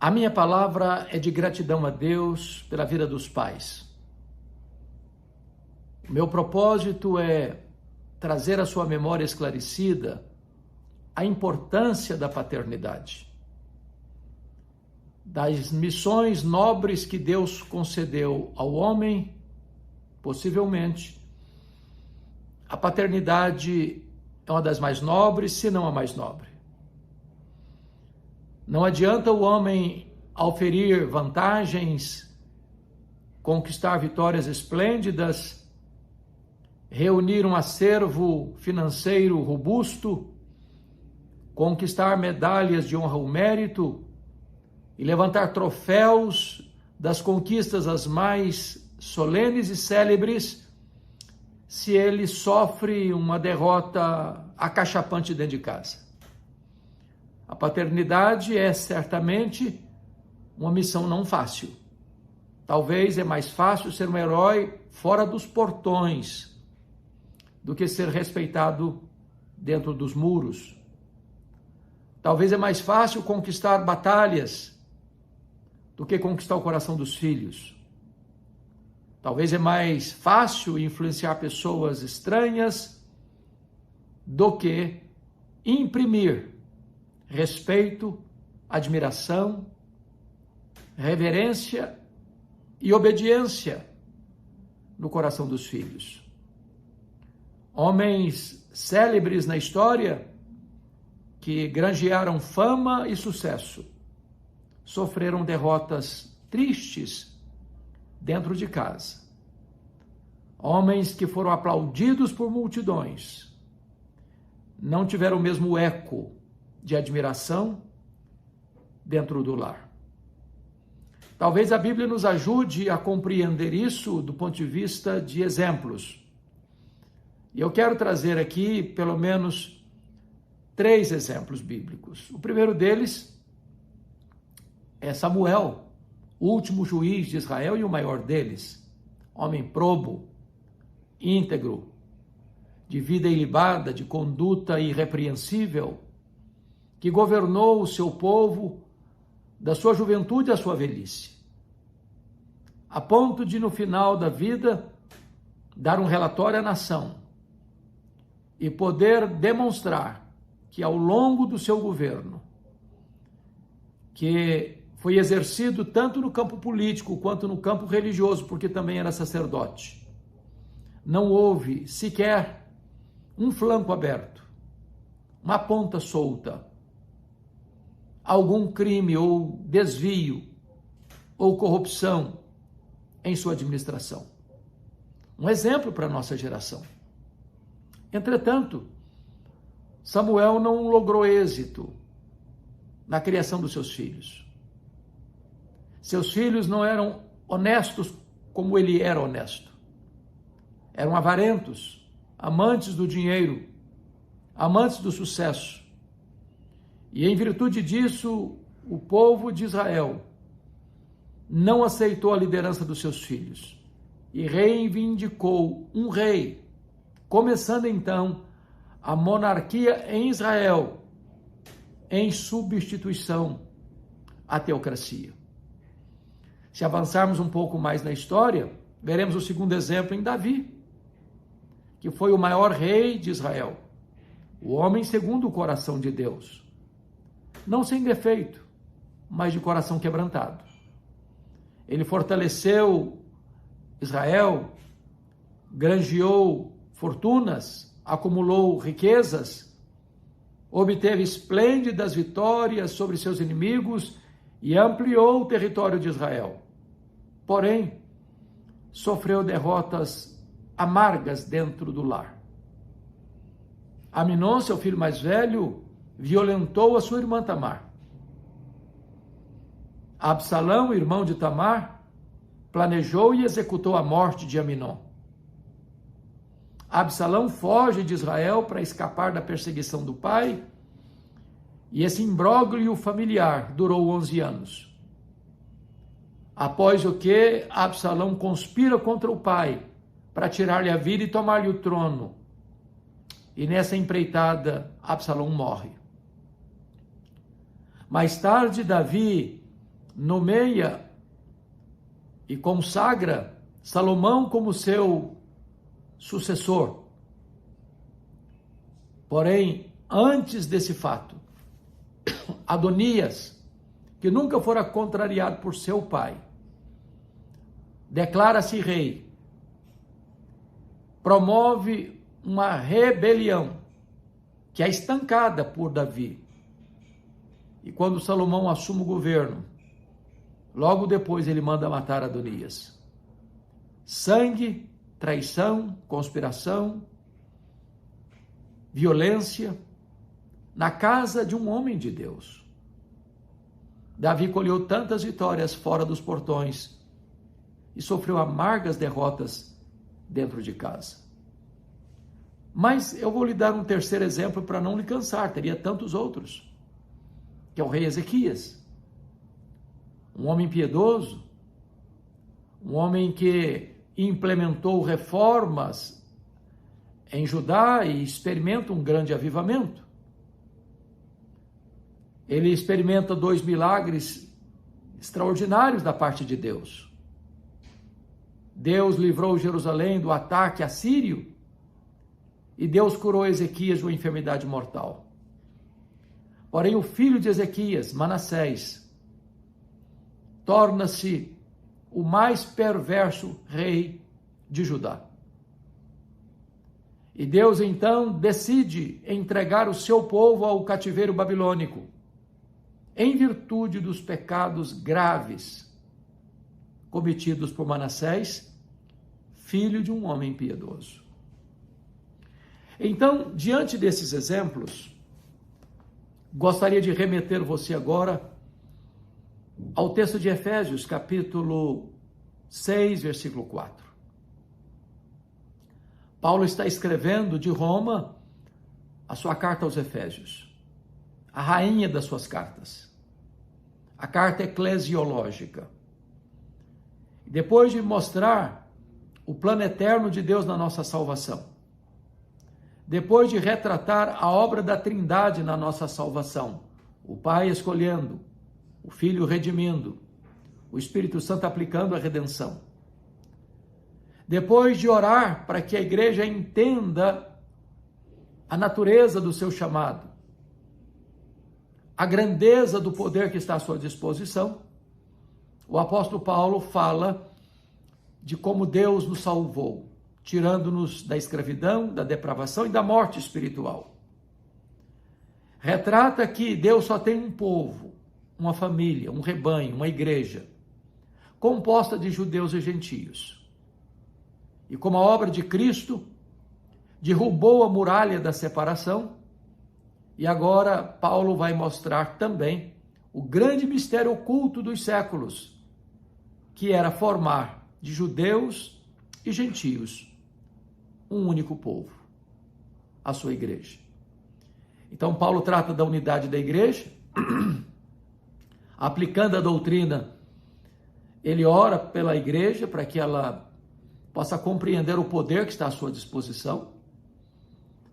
A minha palavra é de gratidão a Deus pela vida dos pais. O meu propósito é trazer à sua memória esclarecida a importância da paternidade, das missões nobres que Deus concedeu ao homem. Possivelmente, a paternidade é uma das mais nobres, se não a mais nobre. Não adianta o homem auferir vantagens, conquistar vitórias esplêndidas, reunir um acervo financeiro robusto, conquistar medalhas de honra ao mérito e levantar troféus das conquistas as mais solenes e célebres, se ele sofre uma derrota acachapante dentro de casa. A paternidade é certamente uma missão não fácil. Talvez é mais fácil ser um herói fora dos portões do que ser respeitado dentro dos muros. Talvez é mais fácil conquistar batalhas do que conquistar o coração dos filhos. Talvez é mais fácil influenciar pessoas estranhas do que imprimir respeito, admiração, reverência e obediência no coração dos filhos. Homens célebres na história que granjearam fama e sucesso sofreram derrotas tristes dentro de casa. Homens que foram aplaudidos por multidões não tiveram o mesmo eco de admiração dentro do lar. Talvez a Bíblia nos ajude a compreender isso do ponto de vista de exemplos. E eu quero trazer aqui pelo menos 3 exemplos bíblicos. O primeiro deles é Samuel, o último juiz de Israel e o maior deles, homem probo, íntegro, de vida ilibada, de conduta irrepreensível, que governou o seu povo da sua juventude à sua velhice, a ponto de, no final da vida, dar um relatório à nação e poder demonstrar que, ao longo do seu governo, que foi exercido tanto no campo político quanto no campo religioso, porque também era sacerdote, não houve sequer um flanco aberto, uma ponta solta, algum crime ou desvio ou corrupção em sua administração. Um exemplo para a nossa geração. Entretanto, Samuel não logrou êxito na criação dos seus filhos. Seus filhos não eram honestos como ele era honesto. Eram avarentos, amantes do dinheiro, amantes do sucesso. E em virtude disso, o povo de Israel não aceitou a liderança dos seus filhos e reivindicou um rei, começando então a monarquia em Israel, em substituição à teocracia. Se avançarmos um pouco mais na história, veremos o segundo exemplo em Davi, que foi o maior rei de Israel, o homem segundo o coração de Deus. Não sem defeito, mas de coração quebrantado. Ele fortaleceu Israel, granjeou fortunas, acumulou riquezas, obteve esplêndidas vitórias sobre seus inimigos e ampliou o território de Israel. Porém, sofreu derrotas amargas dentro do lar. Aminon, seu filho mais velho, violentou a sua irmã Tamar. Absalão, irmão de Tamar, planejou e executou a morte de Aminon. Absalão foge de Israel para escapar da perseguição do pai, e esse imbróglio familiar durou 11 anos. Após o que, Absalão conspira contra o pai para tirar-lhe a vida e tomar-lhe o trono. E nessa empreitada, Absalão morre. Mais tarde, Davi nomeia e consagra Salomão como seu sucessor. Porém, antes desse fato, Adonias, que nunca fora contrariado por seu pai, declara-se rei, promove uma rebelião que é estancada por Davi. E quando Salomão assume o governo, logo depois ele manda matar Adonias. Sangue, traição, conspiração, violência, na casa de um homem de Deus. Davi colheu tantas vitórias fora dos portões e sofreu amargas derrotas dentro de casa. Mas eu vou lhe dar um terceiro exemplo para não lhe cansar, teria tantos outros, que é o rei Ezequias. Um homem piedoso, um homem que implementou reformas em Judá e experimenta um grande avivamento. Ele experimenta 2 milagres extraordinários da parte de Deus. Deus livrou Jerusalém do ataque assírio e Deus curou Ezequias de uma enfermidade mortal. Porém, o filho de Ezequias, Manassés, torna-se o mais perverso rei de Judá. E Deus então decide entregar o seu povo ao cativeiro babilônico, em virtude dos pecados graves cometidos por Manassés, filho de um homem piedoso. Então, diante desses exemplos, gostaria de remeter você agora ao texto de Efésios, capítulo 6, versículo 4. Paulo está escrevendo de Roma a sua carta aos Efésios, a rainha das suas cartas, a carta eclesiológica. Depois de mostrar o plano eterno de Deus na nossa salvação, depois de retratar a obra da Trindade na nossa salvação, o Pai escolhendo, o Filho redimindo, o Espírito Santo aplicando a redenção, depois de orar para que a igreja entenda a natureza do seu chamado, a grandeza do poder que está à sua disposição, o apóstolo Paulo fala de como Deus nos salvou, tirando-nos da escravidão, da depravação e da morte espiritual. Retrata que Deus só tem um povo, uma família, um rebanho, uma igreja, composta de judeus e gentios. E como a obra de Cristo derrubou a muralha da separação, e agora Paulo vai mostrar também o grande mistério oculto dos séculos, que era formar de judeus e gentios um único povo, a sua igreja. Então Paulo trata da unidade da igreja, aplicando a doutrina, ele ora pela igreja para que ela possa compreender o poder que está à sua disposição,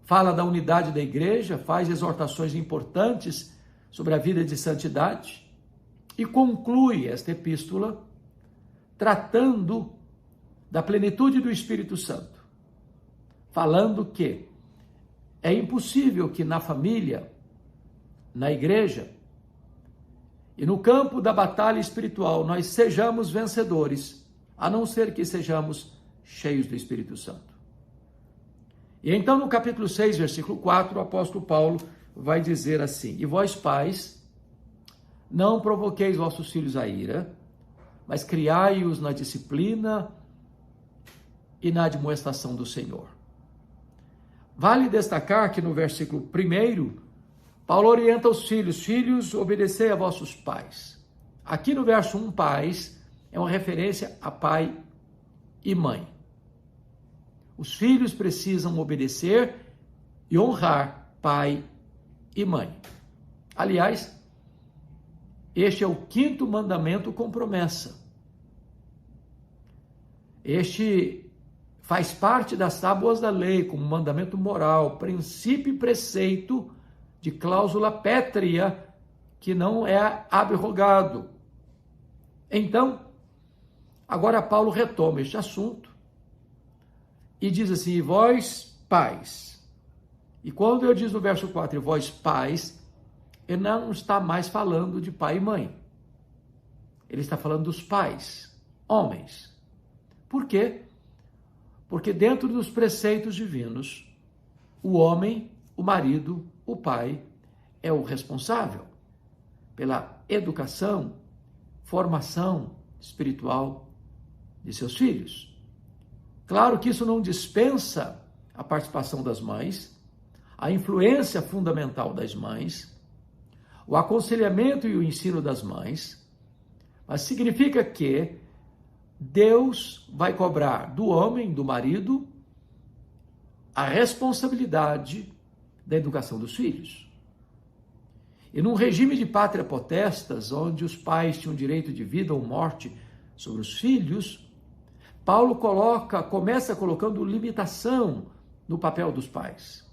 fala da unidade da igreja, faz exortações importantes sobre a vida de santidade e conclui esta epístola tratando da plenitude do Espírito Santo, falando que é impossível que na família, na igreja e no campo da batalha espiritual nós sejamos vencedores, a não ser que sejamos cheios do Espírito Santo. E então no capítulo 6, versículo 4, o apóstolo Paulo vai dizer assim: e vós pais, não provoqueis vossos filhos a ira, mas criai-os na disciplina e na admoestação do Senhor. Vale destacar que no versículo 1, Paulo orienta os filhos: filhos, obedecei a vossos pais. Aqui no verso 1, pais, é uma referência a pai e mãe. Os filhos precisam obedecer e honrar pai e mãe. Aliás, este é o 5º mandamento com promessa. Este faz parte das tábuas da lei, como mandamento moral, princípio e preceito de cláusula pétrea que não é abrogado. Então, agora Paulo retoma este assunto e diz assim: e vós, pais. E quando eu diz no verso 4, e vós, pais, ele não está mais falando de pai e mãe. Ele está falando dos pais, homens. Por quê? Porque dentro dos preceitos divinos, o homem, o marido, o pai, é o responsável pela educação, formação espiritual de seus filhos. Claro que isso não dispensa a participação das mães, a influência fundamental das mães, o aconselhamento e o ensino das mães, mas significa que Deus vai cobrar do homem, do marido, a responsabilidade da educação dos filhos. E num regime de pátria potestas, onde os pais tinham direito de vida ou morte sobre os filhos, Paulo começa colocando limitação no papel dos pais.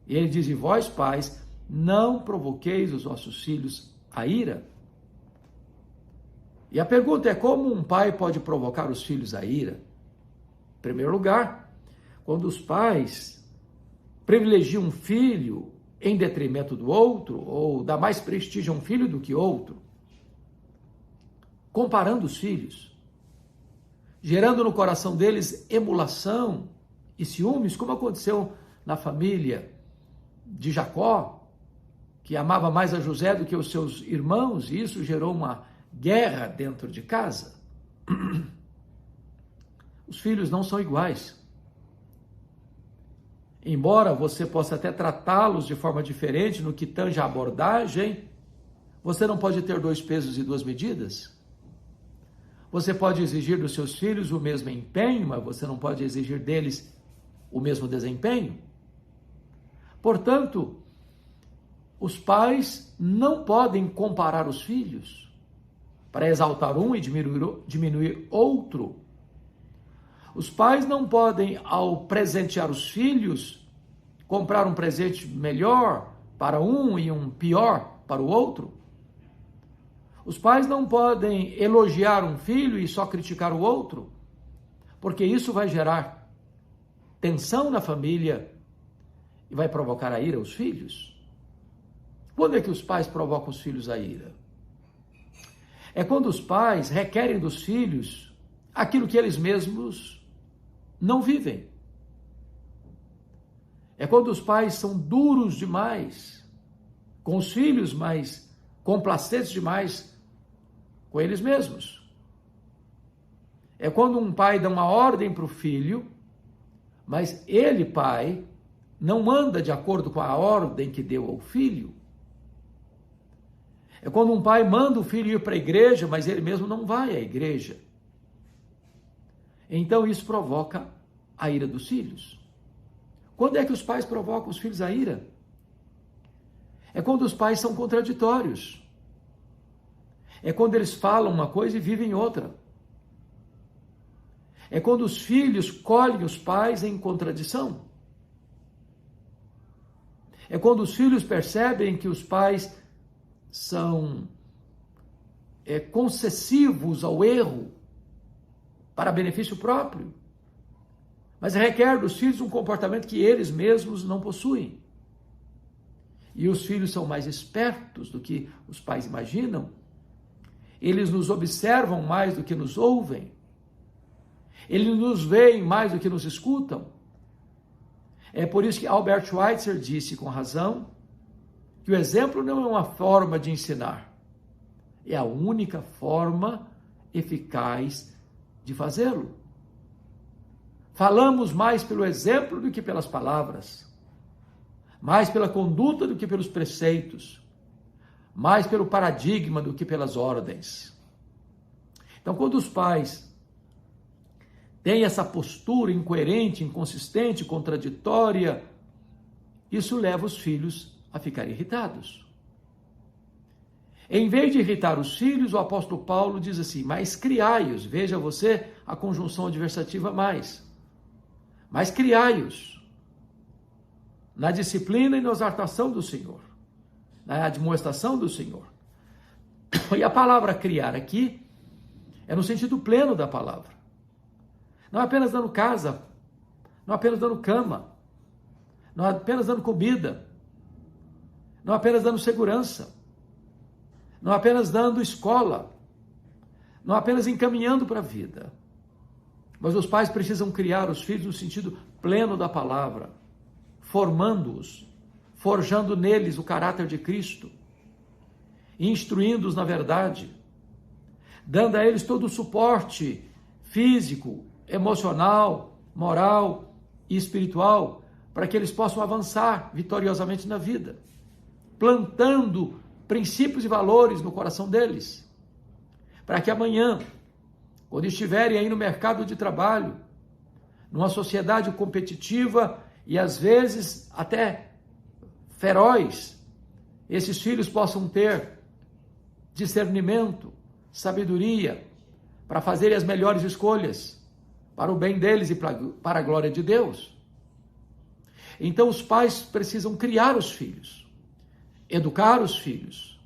E ele diz: e vós, pais, não provoqueis os vossos filhos a ira. E a pergunta é: como um pai pode provocar os filhos a ira? Em primeiro lugar, quando os pais privilegiam um filho em detrimento do outro, ou dá mais prestígio a um filho do que outro, comparando os filhos, gerando no coração deles emulação e ciúmes, como aconteceu na família de Jacó, que amava mais a José do que os seus irmãos, e isso gerou uma guerra dentro de casa. Os filhos não são iguais. Embora você possa até tratá-los de forma diferente no que tange a abordagem, você não pode ter 2 pesos e 2 medidas. Você pode exigir dos seus filhos o mesmo empenho, mas você não pode exigir deles o mesmo desempenho. Portanto, os pais não podem comparar os filhos para exaltar um e diminuir outro. Os pais não podem, ao presentear os filhos, comprar um presente melhor para um e um pior para o outro. Os pais não podem elogiar um filho e só criticar o outro, porque isso vai gerar tensão na família e vai provocar a ira aos filhos. Quando é que os pais provocam os filhos a ira? É quando os pais requerem dos filhos aquilo que eles mesmos não vivem. É quando os pais são duros demais com os filhos, mas complacentes demais com eles mesmos. É quando um pai dá uma ordem para o filho, mas ele, pai, não anda de acordo com a ordem que deu ao filho. É quando um pai manda o filho ir para a igreja, mas ele mesmo não vai à igreja. Então isso provoca a ira dos filhos. Quando é que os pais provocam os filhos a ira? É quando os pais são contraditórios. É quando eles falam uma coisa e vivem outra. É quando os filhos colhem os pais em contradição. É quando os filhos percebem que os pais são concessivos ao erro para benefício próprio, mas requer dos filhos um comportamento que eles mesmos não possuem. E os filhos são mais espertos do que os pais imaginam. Eles nos observam mais do que nos ouvem. Eles nos veem mais do que nos escutam. É por isso que Albert Schweitzer disse com razão que o exemplo não é uma forma de ensinar, é a única forma eficaz de fazê-lo. Falamos mais pelo exemplo do que pelas palavras, mais pela conduta do que pelos preceitos, mais pelo paradigma do que pelas ordens. Então, quando os pais têm essa postura incoerente, inconsistente, contraditória, isso leva os filhos a ficarem irritados. Em vez de irritar os filhos, o apóstolo Paulo diz assim: mas criai-os. Veja você a conjunção adversativa mais. Mas criai-os na disciplina e na exortação do Senhor, na admoestação do Senhor. E a palavra criar aqui é no sentido pleno da palavra. Não apenas dando casa, não apenas dando cama, não apenas dando comida, não apenas dando segurança, não apenas dando escola, não apenas encaminhando para a vida. Mas os pais precisam criar os filhos no sentido pleno da palavra, formando-os, forjando neles o caráter de Cristo, instruindo-os na verdade, dando a eles todo o suporte físico, emocional, moral e espiritual, para que eles possam avançar vitoriosamente na vida, plantando princípios e valores no coração deles, para que amanhã, quando estiverem aí no mercado de trabalho, numa sociedade competitiva e às vezes até feroz, esses filhos possam ter discernimento, sabedoria, para fazerem as melhores escolhas, para o bem deles e para a glória de Deus. Então os pais precisam criar os filhos, educar os filhos,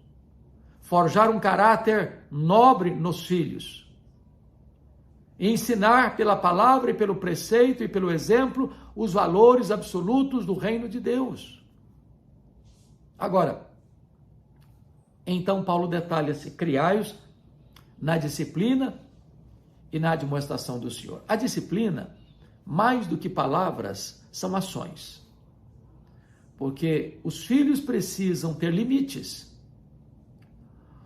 forjar um caráter nobre nos filhos, ensinar pela palavra e pelo preceito e pelo exemplo os valores absolutos do reino de Deus. Agora, então Paulo detalha-se, criai-os na disciplina e na admoestação do Senhor. A disciplina, mais do que palavras, são ações. Porque os filhos precisam ter limites.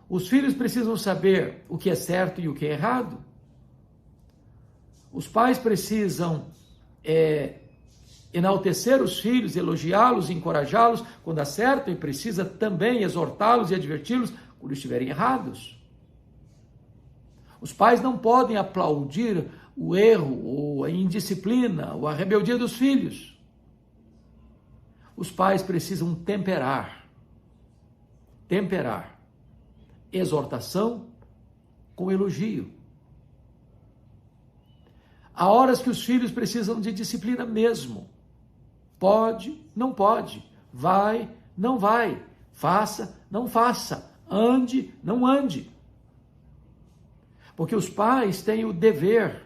Os filhos precisam saber o que é certo e o que é errado. Os pais precisam enaltecer os filhos, elogiá-los, encorajá-los quando acertam e precisa também exortá-los e adverti-los quando estiverem errados. Os pais não podem aplaudir o erro, ou a indisciplina, ou a rebeldia dos filhos. Os pais precisam temperar exortação com elogio. Há horas que os filhos precisam de disciplina mesmo. Pode, não pode. Vai, não vai. Faça, não faça. Ande, não ande. Porque os pais têm o dever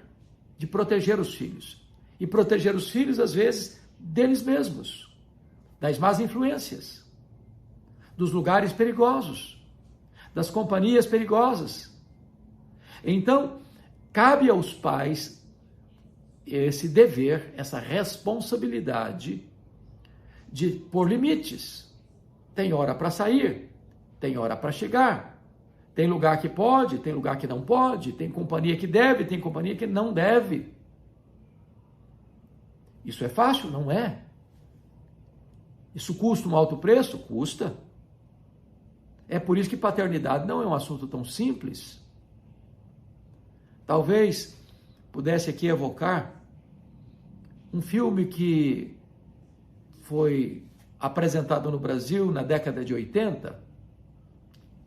de proteger os filhos. E proteger os filhos, às vezes, deles mesmos, das más influências, dos lugares perigosos, das companhias perigosas. Então, cabe aos pais esse dever, essa responsabilidade de pôr limites. Tem hora para sair, tem hora para chegar. Tem lugar que pode, tem lugar que não pode, tem companhia que deve, tem companhia que não deve. Isso é fácil? Não é. Isso custa um alto preço? Custa. É por isso que paternidade não é um assunto tão simples. Talvez pudesse aqui evocar um filme que foi apresentado no Brasil na década de 80,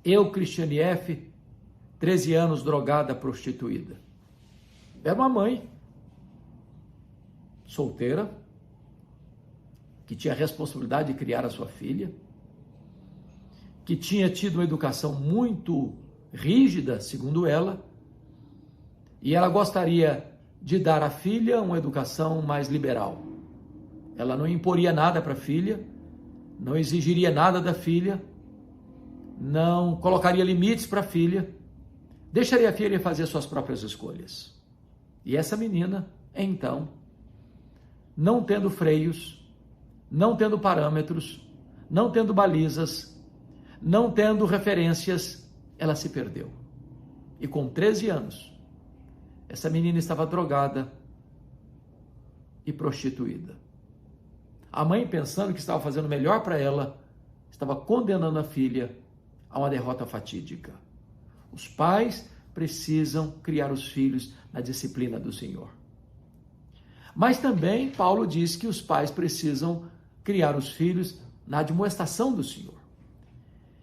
Eu, Cristiane F., 13 anos, drogada, prostituída. Era uma mãe solteira, que tinha a responsabilidade de criar a sua filha, que tinha tido uma educação muito rígida, segundo ela, e ela gostaria de dar à filha uma educação mais liberal. Ela não imporia nada para a filha, não exigiria nada da filha, não colocaria limites para a filha, deixaria a filha fazer suas próprias escolhas. E essa menina, então, não tendo freios, não tendo parâmetros, não tendo balizas, não tendo referências, ela se perdeu. E com 13 anos, essa menina estava drogada e prostituída. A mãe, pensando que estava fazendo melhor para ela, estava condenando a filha a uma derrota fatídica. Os pais precisam criar os filhos na disciplina do Senhor. Mas também Paulo diz que os pais precisam criar os filhos na admoestação do Senhor.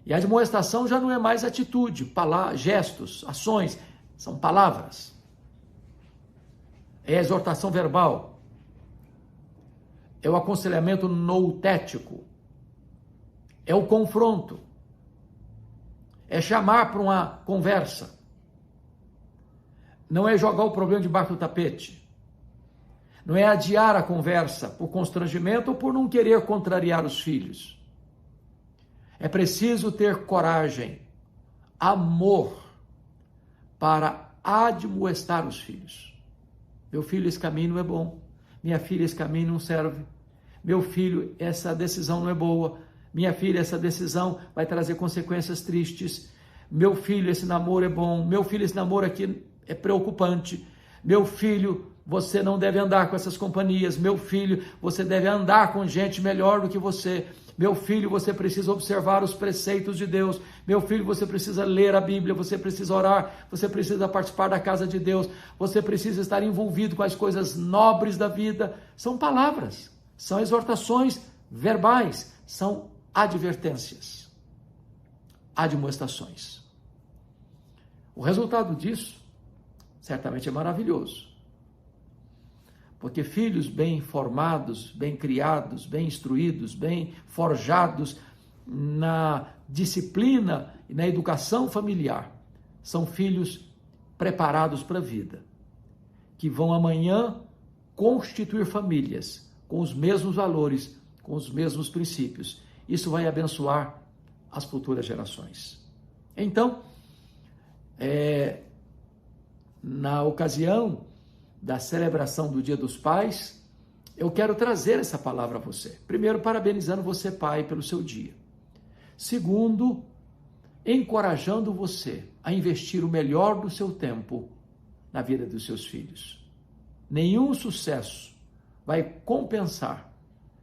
E a admoestação já não é mais atitude, gestos, ações, são palavras. É a exortação verbal. É o aconselhamento noutético. É o confronto. é chamar para uma conversa. Não é jogar o problema debaixo do tapete. Não é adiar a conversa por constrangimento ou por não querer contrariar os filhos. É preciso ter coragem, amor, para admoestar os filhos. Meu filho, esse caminho não é bom. Minha filha, esse caminho não serve. Meu filho, essa decisão não é boa. Minha filha, essa decisão vai trazer consequências tristes. Meu filho, esse namoro é bom. Meu filho, esse namoro aqui é preocupante. Meu filho, você não deve andar com essas companhias. Meu filho, você deve andar com gente melhor do que você. Meu filho, você precisa observar os preceitos de Deus. Meu filho, você precisa ler a Bíblia, você precisa orar, você precisa participar da casa de Deus, você precisa estar envolvido com as coisas nobres da vida. São palavras, são exortações verbais, são advertências, admoestações. O resultado disso certamente é maravilhoso. Porque filhos bem formados, bem criados, bem instruídos, bem forjados na disciplina e na educação familiar, são filhos preparados para a vida, que vão amanhã constituir famílias com os mesmos valores, com os mesmos princípios. Isso vai abençoar as futuras gerações. Então, na ocasião da celebração do Dia dos Pais, eu quero trazer essa palavra a você. Primeiro, parabenizando você, pai, pelo seu dia. Segundo, encorajando você a investir o melhor do seu tempo na vida dos seus filhos. Nenhum sucesso vai compensar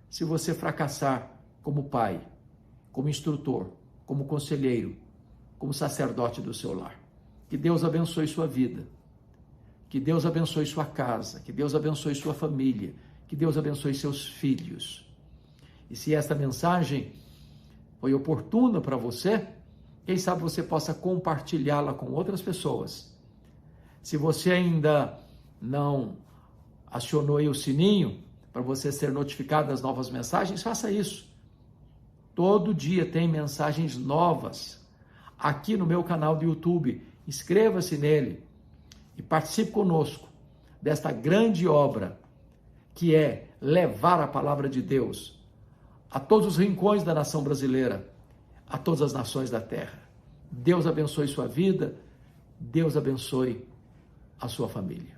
se você fracassar como pai, como instrutor, como conselheiro, como sacerdote do seu lar. Que Deus abençoe sua vida. Que Deus abençoe sua casa, que Deus abençoe sua família, que Deus abençoe seus filhos. E se esta mensagem foi oportuna para você, quem sabe você possa compartilhá-la com outras pessoas. Se você ainda não acionou aí o sininho para você ser notificado das novas mensagens, faça isso. Todo dia tem mensagens novas aqui no meu canal do YouTube. Inscreva-se nele e participe conosco desta grande obra que é levar a palavra de Deus a todos os rincões da nação brasileira, a todas as nações da terra. Deus abençoe sua vida, Deus abençoe a sua família.